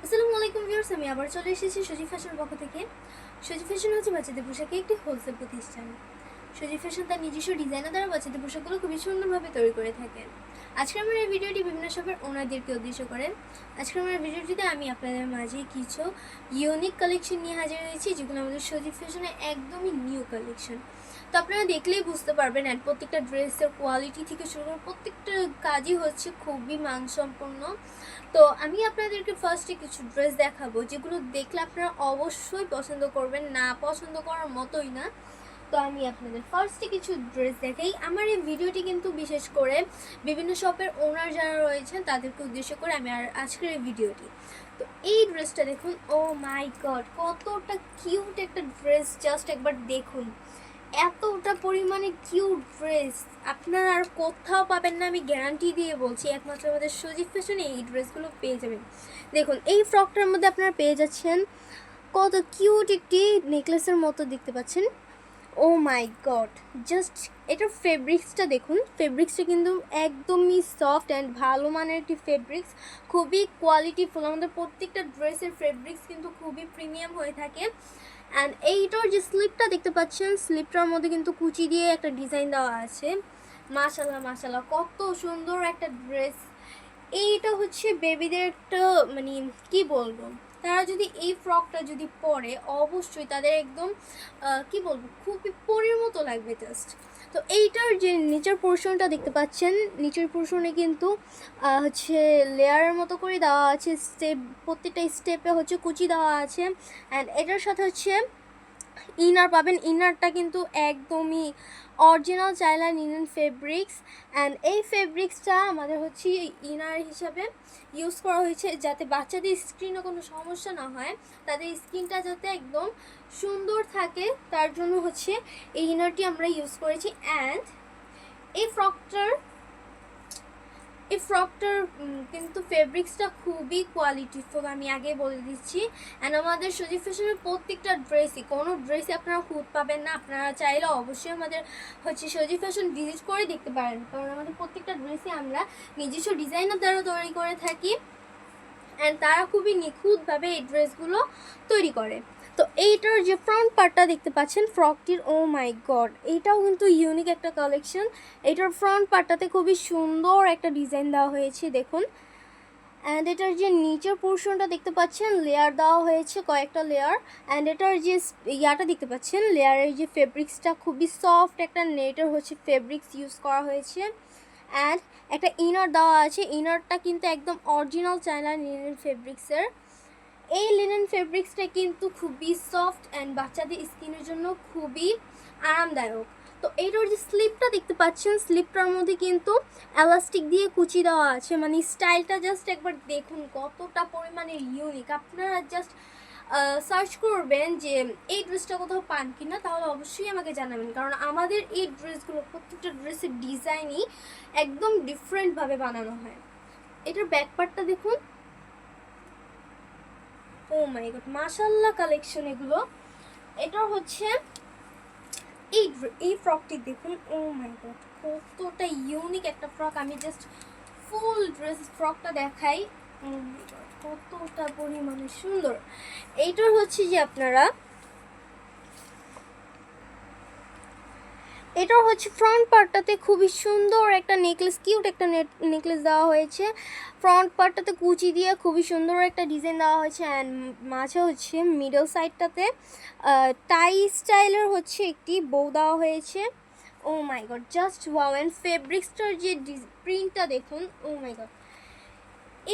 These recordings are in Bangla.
আসসালামু আলাইকুম ভিউয়ার্স, আমি আবার চলে এসেছি সজীব ফ্যাশনের পক্ষ থেকে। সজীব ফ্যাশন হচ্ছে বাচ্চাদের পোশাকে একটি হোলসেল প্রতিষ্ঠান। সজীব ফ্যাশন তার নিজস্ব ডিজাইনার দ্বারা বাচ্চাদের পোশাকগুলো খুবই সুন্দরভাবে তৈরি করে থাকেন। আজকে আমার এই ভিডিওটি বিভিন্ন শপের ওনারদেরকে উদ্দেশ্য করে। আজকে আমার ভিডিওটিতে আমি আপনাদের মাঝে কিছু ইউনিক কালেকশন নিয়ে হাজির হয়েছি, যেগুলো আমাদের সজীব ফ্যাশনের একদমই নিউ কালেকশন। তো আপনারা দেখলেই বুঝতে পারবেন, অ্যান্ড প্রত্যেকটা ড্রেসের কোয়ালিটি থেকে শুরু করে প্রত্যেকটা কাজই হচ্ছে খুবই মানসম্পন্ন। তো আমি আপনাদেরকে ফার্স্টে কিছু ড্রেস দেখাবো, যেগুলো দেখলে আপনারা অবশ্যই পছন্দ করবেন, না পছন্দ করার মতোই না। তো আমি আপনাদের ফার্স্টে কিছু ড্রেস দেখাই। আমার এই ভিডিওটি কিন্তু বিশেষ করে বিভিন্ন শপের ওনার যারা রয়েছেন তাদেরকে উদ্দেশ্য করে আমি আজকের এই ভিডিওটি। তো এই ড্রেসটা দেখুন, ও মাই গড, কতটা কিউট একটা ড্রেস, জাস্ট একবার দেখুন। এতটা পরিমাণে কিউট ড্রেস আপনারা আর কোথাও পাবেন না, আমি গ্যারান্টি দিয়ে বলছি। একমাত্র আমাদের সজীব ফ্যাশনে এই ড্রেসগুলো পেয়ে যাবেন। দেখুন, এই ফ্রকটার মধ্যে আপনারা পেয়ে যাচ্ছেন কত কিউট একটি নেকলেসের মতো দেখতে পাচ্ছেন। ও মাই গড, জাস্ট এটার ফেব্রিক্সটা দেখুন। ফেব্রিক্সটা কিন্তু একদমই সফট অ্যান্ড ভালো মানের একটি ফেব্রিক্স, খুবই কোয়ালিটিফুল। আমাদের প্রত্যেকটা ড্রেসের ফেব্রিক্স কিন্তু খুবই প্রিমিয়াম হয়ে থাকে। অ্যান্ড এইটার যে স্লিপটা দেখতে পাচ্ছেন, স্লিপটার মধ্যে কিন্তু কুচি দিয়ে একটা ডিজাইন দেওয়া আছে। মাশাল্লাহ মাশাল্লাহ, কত সুন্দর একটা ড্রেস। এইটা হচ্ছে বেবিদের একটা, মানে কি বলবো, তারা যদি এই ফ্রকটা যদি পরে অবশ্যই তাদের একদম কি বলবো, খুবই পরীর মতো লাগবে জাস্ট। তো এইটার যে নিচের পোর্শনটা দেখতে পাচ্ছেন, নিচের পোর্শনে কিন্তু হচ্ছে লেয়ারের মতো করে দেওয়া আছে, স্টেপ প্রত্যেকটা স্টেপে হচ্ছে কুচি দেওয়া আছে। অ্যান্ড এটার সাথে হচ্ছে ইনার পাবেন। ইনারটা কিন্তু একদমই original China linen fabrics. And এই ফেব্রিক্সটা আমাদের হচ্ছে ইনার হিসাবে ইউজ করা হয়েছে, যাতে বাচ্চাদের স্কিনে কোনো সমস্যা না হয়, তাদের স্কিনটা যাতে একদম সুন্দর থাকে, তার জন্য হচ্ছে এই ইনারটি আমরা ইউজ করেছি। অ্যান্ড এই ফ্রকটার কিন্তু ফেব্রিক্সটা খুবই কোয়ালিটিফুল, আমি আগে বলে দিচ্ছি। অ্যান্ড আমাদের সজীব ফ্যাশনের প্রত্যেকটা ড্রেসই, কোনো ড্রেসই আপনারা খুঁত পাবেন না। আপনারা চাইলে অবশ্যই আমাদের হচ্ছে সজীব ফ্যাশন ভিজিট করে দেখতে পারেন, কারণ আমাদের প্রত্যেকটা ড্রেসই আমরা নিজস্ব ডিজাইনার দ্বারা তৈরি করে থাকি। অ্যান্ড তারা খুবই নিখুঁতভাবে এই ড্রেসগুলো তৈরি করে। তো এইটার যে ফ্রন্ট পার্টটা দেখতে পাচ্ছেন ফ্রকটির, ও মাই গড, এইটাও কিন্তু ইউনিক একটা কালেকশন। এটার ফ্রন্ট পার্টটাতে খুবই সুন্দর একটা ডিজাইন দেওয়া হয়েছে, দেখুন। অ্যান্ড এটার যে নিচের পোর্শনটা দেখতে পাচ্ছেন, লেয়ার দেওয়া হয়েছে কয়েকটা লেয়ার। অ্যান্ড এটার যে ইয়াটা দেখতে পাচ্ছেন, লেয়ারের যে ফেব্রিক্সটা খুবই সফট একটা নেটের হচ্ছে ফেব্রিক্স ইউজ করা হয়েছে। অ্যান্ড একটা ইনার দেওয়া আছে, ইনারটা কিন্তু একদম অরিজিনাল চায়না লিনেন ফেব্রিক্সের। এই লিনেন ফেব্রিক্সটা কিন্তু খুবই সফট অ্যান্ড বাচ্চাদের স্কিনের জন্য খুবই আরামদায়ক। তো এইটার যে স্লিপটা দেখতে পাচ্ছেন, স্লিপটার মধ্যে কিন্তু এলাস্টিক দিয়ে কুচি দেওয়া আছে, মানে স্টাইলটা জাস্ট একবার দেখুন কতটা পরিমাণে ইউনিক। আপনারা জাস্ট সার্চ করবেন যে এই ড্রেসটা কোথাও পান কিনা, তাহলে অবশ্যই আমাকে জানাবেন, কারণ আমাদের এই ড্রেসগুলো প্রত্যেকটা ড্রেসের ডিজাইনই একদম ডিফারেন্টভাবে বানানো হয়। এটার ব্যাক পার্টটা দেখুন, ও মাই গড, মাশাআল্লাহ কালেকশন এগুলো। এটা হচ্ছে এই ফ্রকটি দেখুন, ও মাই গড, কতটা ইউনিক একটা ফ্রক। আমি জাস্ট ফুল ড্রেস ফ্রকটা দেখাই, ও মাই গড, কতটা পরিমাণে সুন্দর। এইটার হচ্ছে যে আপনারা, এটার হচ্ছে ফ্রন্ট পার্টটাতে খুবই সুন্দর একটা নেকলেস, কিউট একটা নেকলেস দেওয়া হয়েছে। ফ্রন্ট পার্টটাতে কুচি দিয়ে খুবই সুন্দর একটা ডিজাইন দেওয়া হয়েছে। অ্যান্ড মাঝে হচ্ছে মিডল সাইডটাতে টাই স্টাইলের হচ্ছে একটি বউ দেওয়া হয়েছে। ও মাই গড, জাস্ট ওয়াও। অ্যান্ড ফেব্রিক্সটার যে প্রিন্টটা দেখুন, ও মাই গড,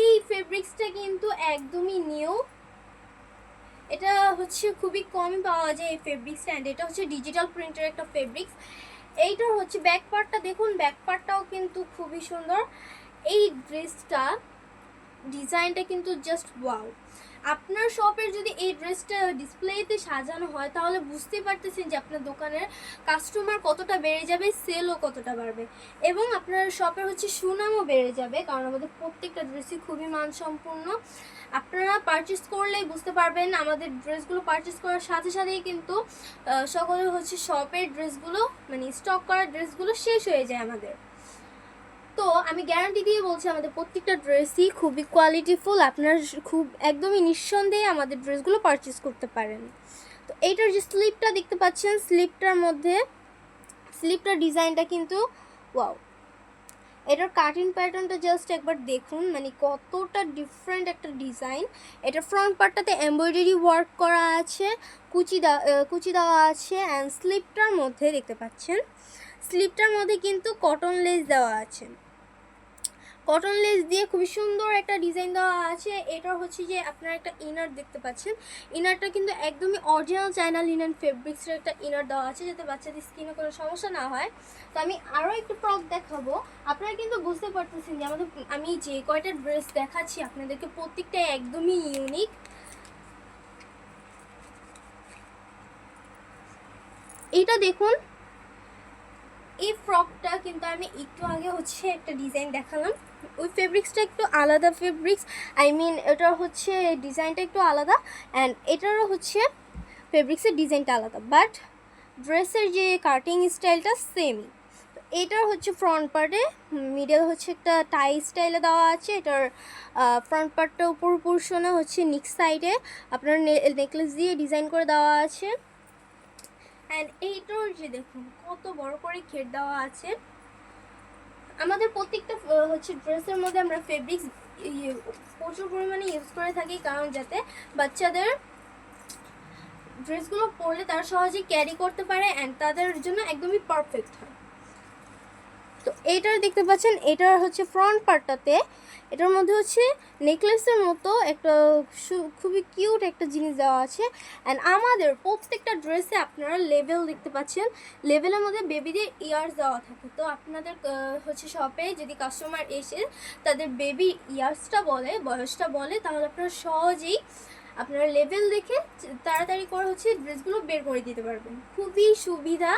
এই ফেব্রিক্সটা কিন্তু একদমই নিউ। এটা হচ্ছে খুবই কম পাওয়া যায় এই ফেব্রিক্সটা। অ্যান্ড এটা হচ্ছে ডিজিটাল প্রিন্টের একটা ফেব্রিক্স। এইটার হচ্ছে ব্যাক পার্টটা দেখুন, ব্যাক পার্টটাও কিন্তু খুবই সুন্দর। এই ড্রেসটা ডিজাইনটা কিন্তু জাস্ট ওয়াও। আপনার শপের যদি এই ড্রেসটা ডিসপ্লেতে সাজানো হয় তাহলে বুঝতেই পারতেছেন যে আপনার দোকানের কাস্টমার কতটা বেড়ে যাবে, সেলও কতটা বাড়বে, এবং আপনার শপের হচ্ছে সুনামও বেড়ে যাবে, কারণ আমাদের প্রত্যেকটা ড্রেসই খুবই মানসম্পন্ন। আপনারা পারচেস করলেই বুঝতে পারবেন, আমাদের ড্রেসগুলো পারচেস করার সাথে সাথেই কিন্তু সকলে হচ্ছে শপের ড্রেসগুলো মানে স্টক করা ড্রেসগুলো শেষ হয়ে যায় আমাদের। তো আমি গ্যারান্টি দিয়ে বলছি আমাদের প্রত্যেকটা ড্রেসই খুবই কোয়ালিটিফুল, আপনারা খুব একদমই নিঃসন্দেহে আমাদের ড্রেসগুলো পারচেস করতে পারেন। তো এইটার যে স্লিপটা দেখতে পাচ্ছেন, স্লিপটার ডিজাইনটা কিন্তু ওয়াও, এটার কাটিং প্যাটার্নটা জাস্ট একবার দেখুন, মানে কতটা ডিফারেন্ট একটা ডিজাইন। এটা ফ্রন্ট পার্টটাতে এমব্রয়ডারি ওয়ার্ক করা আছে, কুচি দেওয়া আছে, অ্যান্ড স্লিপটার মধ্যে দেখতে পাচ্ছেন, স্লিপটার মধ্যে কিন্তু কটন লেস দেওয়া আছে, কটন লেস দিয়ে খুবই সুন্দর একটা ডিজাইন দেওয়া আছে। এটা হচ্ছে যে আপনারা একটা ইনার দেখতে পাচ্ছেন, ইনারটা কিন্তু একদমই অরিজিনাল চায়না লিনেন ফেব্রিক্সের একটা ইনার দেওয়া আছে, যাতে বাচ্চাদের স্কিনে কোনো সমস্যা না হয়। তো আমি আরও একটু ফ্রক দেখাবো, আপনারা কিন্তু বুঝতে পারতেছেন যে আমি যে কয়টা ড্রেস দেখাচ্ছি আপনাদেরকে প্রত্যেকটাই একদমই ইউনিক। এটা দেখুন, এই ফ্রকটা কিন্তু আমি একটু আগে হচ্ছে একটা ডিজাইন দেখালাম, ওই ফেব্রিক্সটা একটু আলাদা ফেব্রিক্স, এটা হচ্ছে ডিজাইনটা একটু আলাদা, অ্যান্ড এটারও হচ্ছে ফেব্রিক্সের ডিজাইনটা আলাদা, বাট ড্রেসের যে কাটিং স্টাইলটা সেমই। তো এটার হচ্ছে ফ্রন্ট পার্টে মিডল হচ্ছে একটা টাই স্টাইলে দেওয়া আছে, এটার ফ্রন্ট পার্টটা উপর পোর্শনে হচ্ছে নিক সাইডে আপনার নেকলেস দিয়ে ডিজাইন করে দেওয়া আছে, অ্যান্ড এইটার যে দেখুন কত বড় করে ঘের দেওয়া আছে। আমাদের প্রত্যেকটা হচ্ছে ড্রেসের মধ্যে আমরা ফেব্রিক্স প্রচুর পরিমাণে ইউজ করে থাকি, কারণ যাতে বাচ্চাদের ড্রেসগুলো পরলে তারা সহজেই ক্যারি করতে পারে অ্যান্ড তাদের জন্য একদমই পারফেক্ট হয়। তো এইটার দেখতে পাচ্ছেন, এটার হচ্ছে ফ্রন্ট পার্টটাতে এটার মধ্যে হচ্ছে নেকলেসের মতো একটা খুবই কিউট একটা জিনিস দেওয়া আছে, অ্যান্ড আমাদের প্রত্যেকটা ড্রেসে আপনারা লেবেল দেখতে পাচ্ছেন, লেবেলের মধ্যে বেবিদের ইয়ার্স দেওয়া থাকে। তো আপনাদের হচ্ছে শপে যদি কাস্টমার এসে তাদের বেবি ইয়ার্সটা বলে, বয়সটা বলে, তাহলে আপনারা সহজেই আপনারা লেভেল দেখে তাড়াতাড়ি করে হচ্ছে ড্রেসগুলো বের করে দিতে পারবেন, খুবই সুবিধা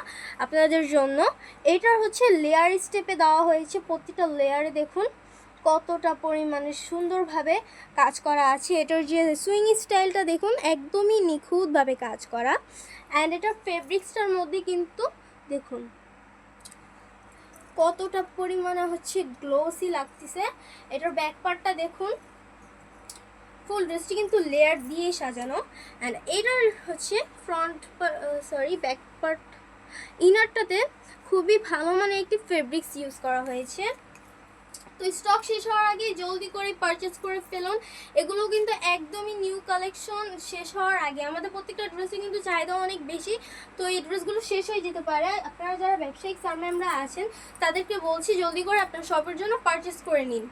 আপনাদের জন্য। এটার হচ্ছে লেয়ার স্টেপে দেওয়া হয়েছে, প্রতিটা লেয়ারে দেখুন কতটা পরিমাণে সুন্দরভাবে কাজ করা আছে। এটার যে সুইং স্টাইলটা দেখুন একদমই নিখুঁতভাবে কাজ করা, অ্যান্ড এটার ফেব্রিক্সটার মধ্যে কিন্তু দেখুন কতটা পরিমাণে হচ্ছে গ্লোসি লাগতেছে। এটার ব্যাক পার্টটা দেখুন, ফুল ড্রেসটি কিন্তু লেয়ার দিয়ে সাজানো, অ্যান্ড এটার হচ্ছে ব্যাক পার্ট ইনারটাতে খুবই ভালো মানে একটি ফেব্রিক্স ইউজ করা হয়েছে। তো স্টক শেষ হওয়ার আগে জলদি করে পারচেজ করে ফেলুন, এগুলো কিন্তু একদমই নিউ কালেকশন, শেষ হওয়ার আগে। আমাদের প্রত্যেকটা ড্রেসে কিন্তু চাহিদা অনেক বেশি, তো এই ড্রেসগুলো শেষ হয়ে যেতে পারে। আপনারা যারা ব্যবসায়িক সামনে আছেন তাদেরকে বলছি জলদি করে আপনার শপের জন্য পারচেজ করে নিন।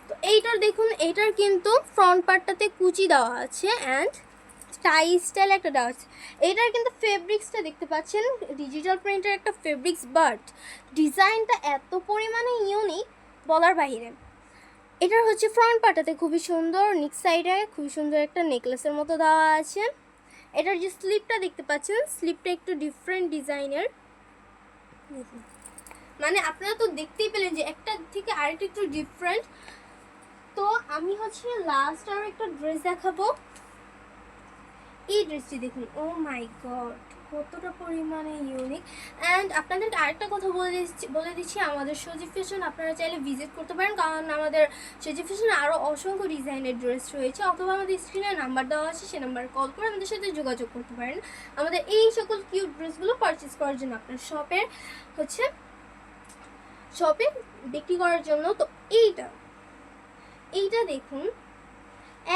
তো এইটার দেখুন, এইটার কিন্তু ফ্রন্ট পার্টটাতে কুচি দেওয়া আছে অ্যান্ড টাই স্টাইল একটা দেওয়া আছে। এইটার কিন্তু ফেব্রিক্সটা দেখতে পাচ্ছেন ডিজিটাল প্রিন্টের একটা ফেব্রিক্স, বাট ডিজাইনটা এত পরিমাণে ইউনিক বলার বাহিরে। এটার হচ্ছে ফ্রন্ট পার্টটাতে খুবই সুন্দর, নিক সাইডে খুবই সুন্দর একটা নেকলেসের মতো দেওয়া আছে। এটার যে স্লিপটা দেখতে পাচ্ছেন, স্লিপটা একটু ডিফারেন্ট ডিজাইনের, মানে আপনারা তো দেখতেই পেলেন যে একটা থেকে আরেকটা একটু ডিফারেন্ট। তো আমি হচ্ছে লাস্ট আর একটা ড্রেস দেখাবো, এই ড্রেসটি দেখুন, ও মাই গড কতটা পরিমাণে ইউনিক। অ্যান্ড আপনাদেরকে আরেকটা কথা বলে দিচ্ছি, আমাদের সজীব ফ্যাশন আপনারা চাইলে ভিজিট করতে পারেন, কারণ আমাদের সজীব ফ্যাশনে আরও অসংখ্য ডিজাইনের ড্রেস রয়েছে, অথবা আমাদের স্ক্রিনে নাম্বার দেওয়া আছে, সে নাম্বার কল করে আমাদের সাথে যোগাযোগ করতে পারেন আমাদের এই সকল কিউট ড্রেসগুলো পারচেস করার জন্য, আপনার শপে বিক্রি করার জন্য। তো এইটা দেখুন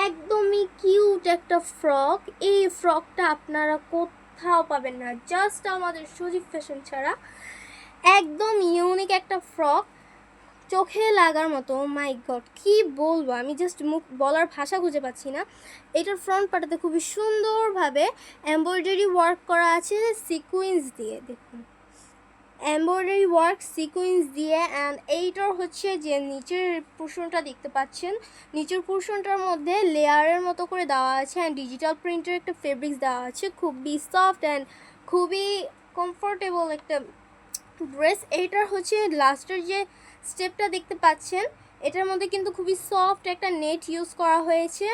একদমই কিউট একটা ফ্রক, এই ফ্রকটা আপনারা কোথাও পাবেন না, জাস্ট আমাদের সজীব ফ্যাশন ছাড়া। একদম ইউনিক একটা ফ্রক, চোখে লাগার মতো, মাই গড কি বলবো, আমি জাস্ট বলার ভাষা খুঁজে পাচ্ছি না। এটার ফ্রন্ট পার্টটাতে খুবই সুন্দরভাবে এমব্রয়ডারি ওয়ার্ক করা আছে সিকুয়েন্স দিয়ে, দেখুন এমব্রয়ডারি ওয়ার্ক সিকোয়েন্স দিয়ে। অ্যান্ড এইটার হচ্ছে যে নিচের পোর্শনটা দেখতে পাচ্ছেন, নিচের পোর্শনটার মধ্যে লেয়ারের মতো করে দেওয়া আছে অ্যান্ড ডিজিটাল প্রিন্টের একটা ফেব্রিক্স দেওয়া আছে, খুবই সফট অ্যান্ড খুবই কমফোর্টেবল একটা ড্রেস। এইটার হচ্ছে লাস্টের যে স্টেপটা দেখতে পাচ্ছেন, এটার মধ্যে কিন্তু খুবই সফট একটা নেট ইউজ করা হয়েছে,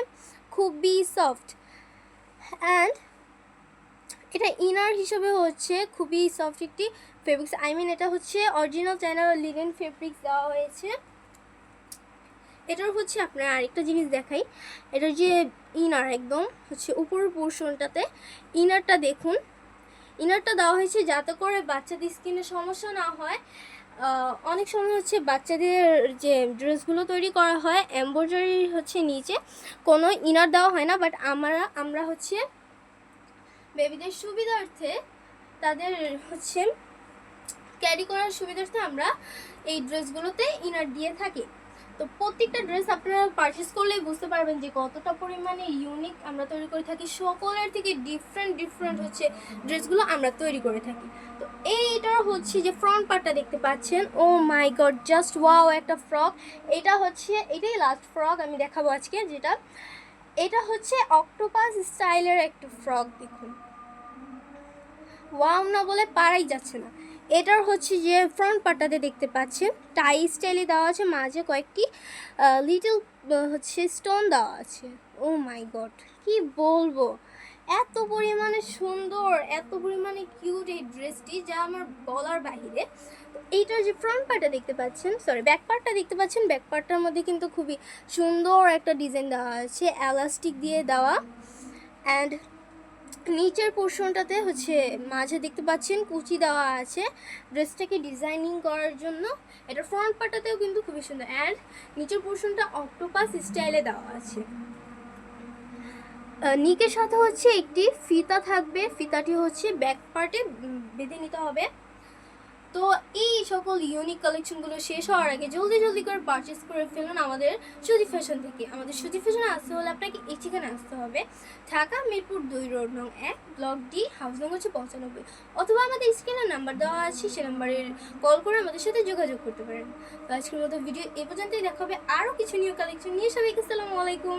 খুবই সফট। অ্যান্ড এটা ইনার হিসেবে হচ্ছে খুবই সফট একটি ফেব্রিক্স, এটা হচ্ছে অরিজিনাল চায়না লিনেন ফেব্রিক্স দেওয়া হয়েছে। এটার হচ্ছে আপনার আরেকটা জিনিস দেখাই, এটার যে ইনার একদম হচ্ছে উপরের পোর্শনটাতে ইনারটা দেখুন, ইনারটা দেওয়া হয়েছে যাতে করে বাচ্চাদের স্কিনের সমস্যা না হয়। অনেক সময় হচ্ছে বাচ্চাদের যে ড্রেসগুলো তৈরি করা হয় এমব্রয়ডারি হচ্ছে নিচে কোনো ইনার দেওয়া হয় না, বাট আমরা হচ্ছে বেবিদের সুবিধার্থে, তাদের হচ্ছে ক্যারি করার সুবিধার্থে আমরা এই ড্রেসগুলোতে ইনার দিয়ে থাকি। তো প্রত্যেকটা ড্রেস আপনারা পারচেস করলেই বুঝতে পারবেন যে কতটা পরিমাণে ইউনিক আমরা তৈরি করে থাকি, সকলের থেকে ডিফারেন্ট হচ্ছে ড্রেসগুলো আমরা তৈরি করে থাকি। তো এইটার হচ্ছে যে ফ্রন্ট পার্টটা দেখতে পাচ্ছেন, ও মাই গড জাস্ট ওয়াও একটা ফ্রক। এটাই লাস্ট ফ্রক আমি দেখাবো আজকে, যেটা এটা হচ্ছে অক্টোপাস স্টাইলের একটা ফ্রক। দেখুন ওয়াও না বলে পারাই যাচ্ছে না। এটার হচ্ছে যে ফ্রন্ট পার্টটাতে দেখতে পাচ্ছেন টাই স্টাইলে দেওয়া আছে, মাঝে কয়েকটি লিটল হচ্ছে স্টোন দেওয়া আছে। ও মাই গড কি বলবো, এত পরিমাণে সুন্দর, এত পরিমাণে কিউট এই ড্রেসটি যা আমার বলার বাহিরে। তো এইটার যে ফ্রন্ট পার্টটা দেখতে পাচ্ছেন, ব্যাক পার্টটা দেখতে পাচ্ছেন, ব্যাক পার্টটার মধ্যে কিন্তু খুবই সুন্দর একটা ডিজাইন দেওয়া আছে এলাস্টিক দিয়ে দেওয়া। অ্যান্ড নিচের পোর্শনটাতে হচ্ছে মাঝে দেখতে পাচ্ছেন কুচি দেওয়া আছে ড্রেসটাকে ডিজাইনিং করার জন্য। এটা ফ্রন্ট পার্টটাতেও কিন্তু খুবই সুন্দর। অ্যান্ড নিচের পোর্শনটা অক্টোপাস স্টাইলে দেওয়া আছে। নিকের সাথে হচ্ছে একটি ফিতা থাকবে, ফিতাটি হচ্ছে ব্যাক পার্টে বেঁধে নিতে হবে। তো এই সকল ইউনিক কালেকশনগুলো শেষ হওয়ার আগে জলদি করে পারচেস করে ফেলুন আমাদের সুজি ফ্যাশন থেকে। আমাদের সুজি ফ্যাশনে আসতে হলে আপনাকে এই ঠিকানে আসতে হবে, ঢাকা মিরপুর 2 রোড নং 1 ব্লক ডি, হাউস নং হচ্ছে 95, অথবা আমাদের স্ক্রিনের নাম্বার দেওয়া আছে, সে নাম্বারে কল করে আমাদের সাথে যোগাযোগ করতে পারেন। তো আজকের মতো ভিডিও এ পর্যন্তই, দেখা হবে আরও কিছু নিউ কালেকশন নিয়ে। সবাইকে আসসালামু আলাইকুম।